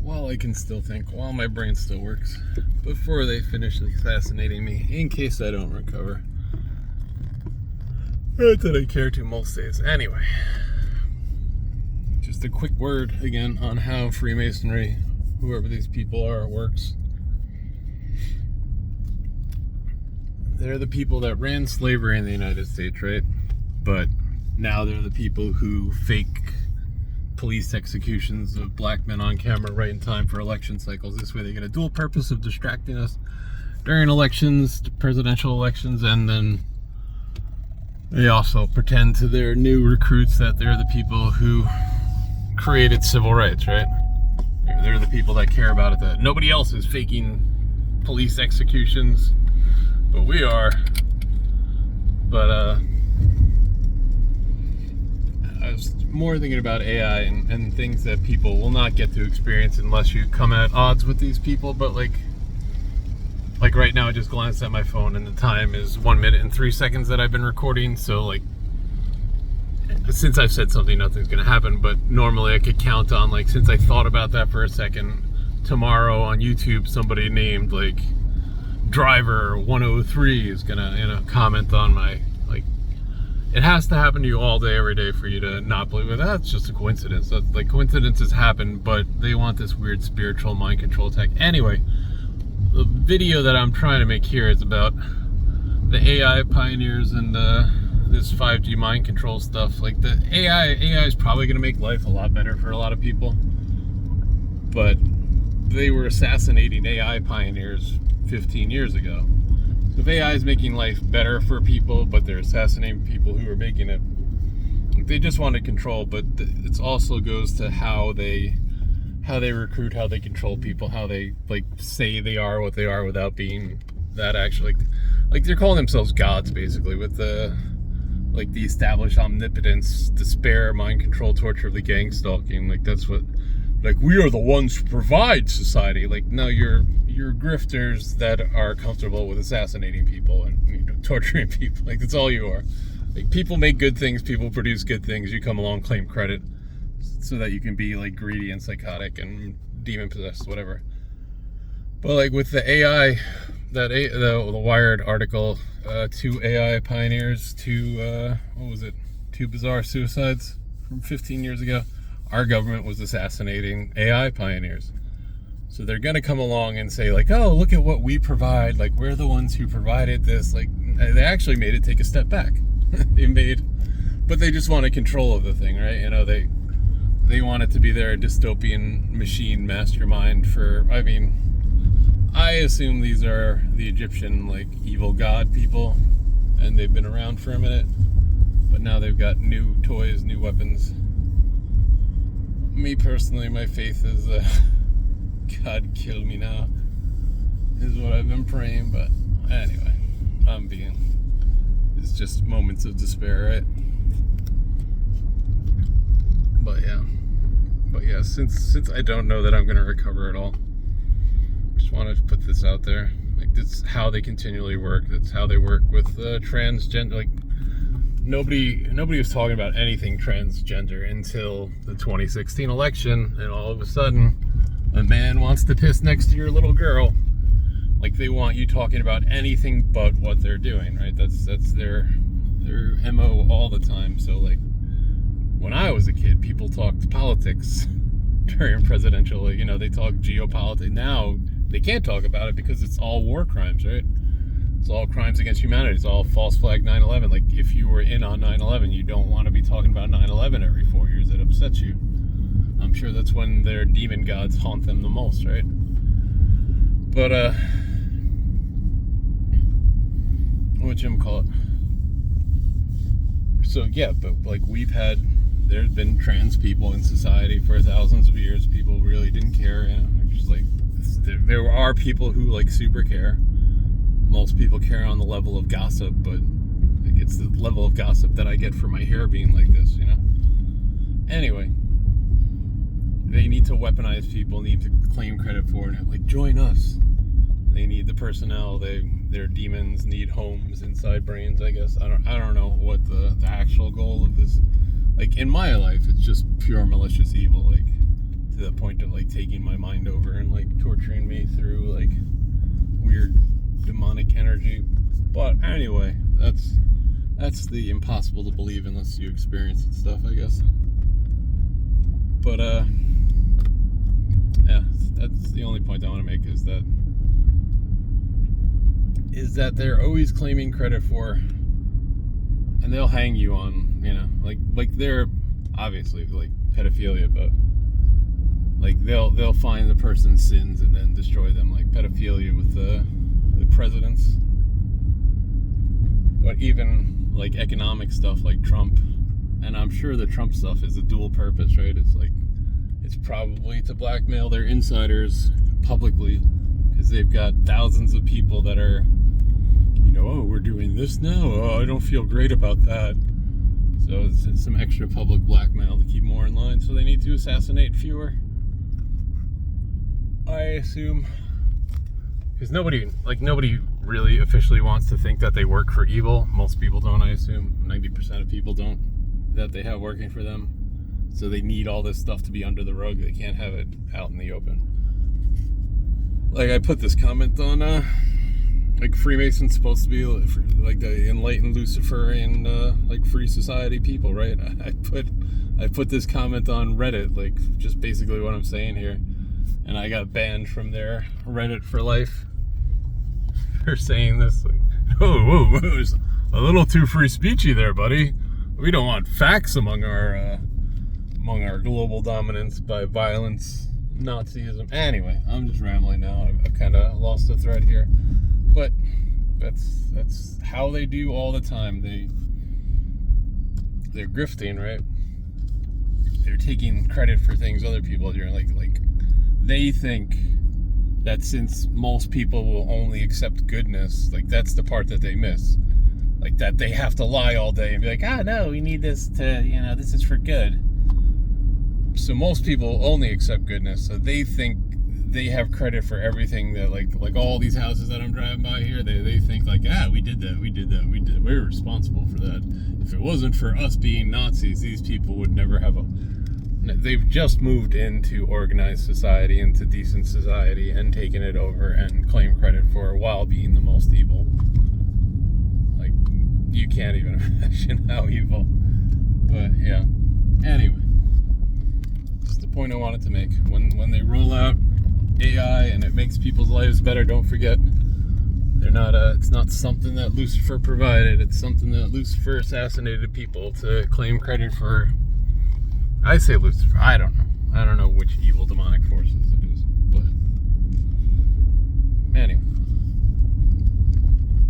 while I can still think, while my brain still works, before they finish assassinating me, in case I don't recover. Not that I care to most days. Anyway, just a quick word again on how Freemasonry, whoever these people are, works. They're the people that ran slavery in the United States, right? But now they're the people who fake police executions of black men on camera right in time for election cycles. This way they get a dual purpose of distracting us during elections, presidential elections, and then they also pretend to their new recruits that they're the people who created civil rights, right? They're the people that care about it, that nobody else is faking police executions, but we are. But I was more thinking about AI and things that people will not get to experience unless you come at odds with these people. But like right now, I just glanced at my phone and the time is 1 minute and 3 seconds that I've been recording. So like, since I've said something, nothing's gonna happen. But normally I could count on, like, since I thought about that for a second, tomorrow on YouTube somebody named like Driver 103 is gonna comment on my, like, it has to happen to you all day, every day for you to not believe it. That's just a coincidence. That's, like, coincidences happen, but they want this weird spiritual mind control tech. Anyway, the video that I'm trying to make here is about the AI pioneers and this 5G mind control stuff. Like, the AI is probably going to make life a lot better for a lot of people, but they were assassinating AI pioneers 15 years ago. So if AI is making life better for people, but they're assassinating people who are making it, they just want to control. But it also goes to how they recruit, how they control people, how they, like, say they are what they are without being that. Actually, like they're calling themselves gods, basically, with the, like, the established omnipotence, despair, mind control, torture, the gang stalking. Like, that's what, like, we are the ones who provide society. Like, no, you're grifters that are comfortable with assassinating people and, you know, torturing people. Like, that's all you are. Like, people make good things, people produce good things, you come along, claim credit so that you can be, like, greedy and psychotic and demon possessed, whatever. But, like, with the AI, the Wired article, 2 AI pioneers, 2 bizarre suicides from 15 years ago. Our government was assassinating AI pioneers. So they're going to come along and say, like, oh, look at what we provide. Like, we're the ones who provided this. Like, they actually made it take a step back. But they just wanted control of the thing, right? You know, they want it to be their dystopian machine mastermind for, I mean, I assume these are the Egyptian, like, evil god people, and they've been around for a minute, but now they've got new toys, new weapons. Me personally, my faith is, God kill me now, is what I've been praying. But anyway, it's just moments of despair, right? But yeah, since I don't know that I'm going to recover at all, just wanted to put this out there. Like, this is how they continually work. That's how they work with transgender. Like, nobody was talking about anything transgender until the 2016 election, and all of a sudden a man wants to piss next to your little girl. Like, they want you talking about anything but what they're doing, right? That's their MO all the time. So, like, when I was a kid, people talked politics during presidential, you know, they talk geopolitics. Now they can't talk about it because it's all war crimes, right? It's all crimes against humanity. It's all false flag 9/11. Like, if you were in on 9/11, you don't want to be talking about 9/11 every 4 years. It upsets you. I'm sure that's when their demon gods haunt them the most, right? But, whatchamacallit? So, yeah, but, like, there's been trans people in society for thousands of years. People really didn't care, you know? Just, like, there are people who, like, super care. Most people care on the level of gossip, but, like, it's the level of gossip that I get for my hair being like this, you know? Anyway, they need to weaponize people, need to claim credit for it. Like, join us. They need the personnel. Their demons need homes inside brains, I guess. I don't know what the actual goal of this. Like, in my life, it's just pure malicious evil. Like, to the point of like taking my mind over and like torturing me through like weird demonic energy. But anyway, that's the impossible to believe unless you experience it stuff, I guess. But yeah, that's the only point I want to make, is that they're always claiming credit for, and they'll hang you on, you know, like they're obviously like pedophilia, but like they'll find the person's sins and then destroy them, like pedophilia with the presidents. But even like economic stuff like Trump, and I'm sure the Trump stuff is a dual purpose, right? It's probably to blackmail their insiders publicly, because they've got thousands of people that are, you know, oh, we're doing this now, oh, I don't feel great about that. So it's some extra public blackmail to keep more in line, so they need to assassinate fewer, I assume. Because nobody really officially wants to think that they work for evil. Most people don't, I assume. 90% of people don't, that they have working for them. So they need all this stuff to be under the rug. They can't have it out in the open. Like, I put this comment on, like, Freemason's supposed to be like the enlightened Luciferian, like, free society people, right? I put this comment on Reddit, like, just basically what I'm saying here. And I got banned from their Reddit for life for saying this. Like, whoa, it's a little too free speechy there, buddy. We don't want facts among our global dominance by violence, Nazism. Anyway, I'm just rambling now. I've kind of lost the thread here, but that's how they do all the time. They're grifting, right? They're taking credit for things other people are doing. Like they think that since most people will only accept goodness, like that's the part that they miss. Like that they have to lie all day and be like, no, we need this to, you know, this is for good. So most people only accept goodness, so they think they have credit for everything that, like all these houses that I'm driving by here, they think like, we did that, we're responsible for that. If it wasn't for us being Nazis, these people would never have they've just moved into organized society, into decent society, and taken it over and claim credit for while being the most evil. Like, you can't even imagine how evil. But yeah, anyway, that's the point I wanted to make. When they roll out AI and it makes people's lives better, don't forget, they're not it's not something that Lucifer provided. It's something that Lucifer assassinated people to claim credit for. I say Lucifer. I don't know which evil demonic forces.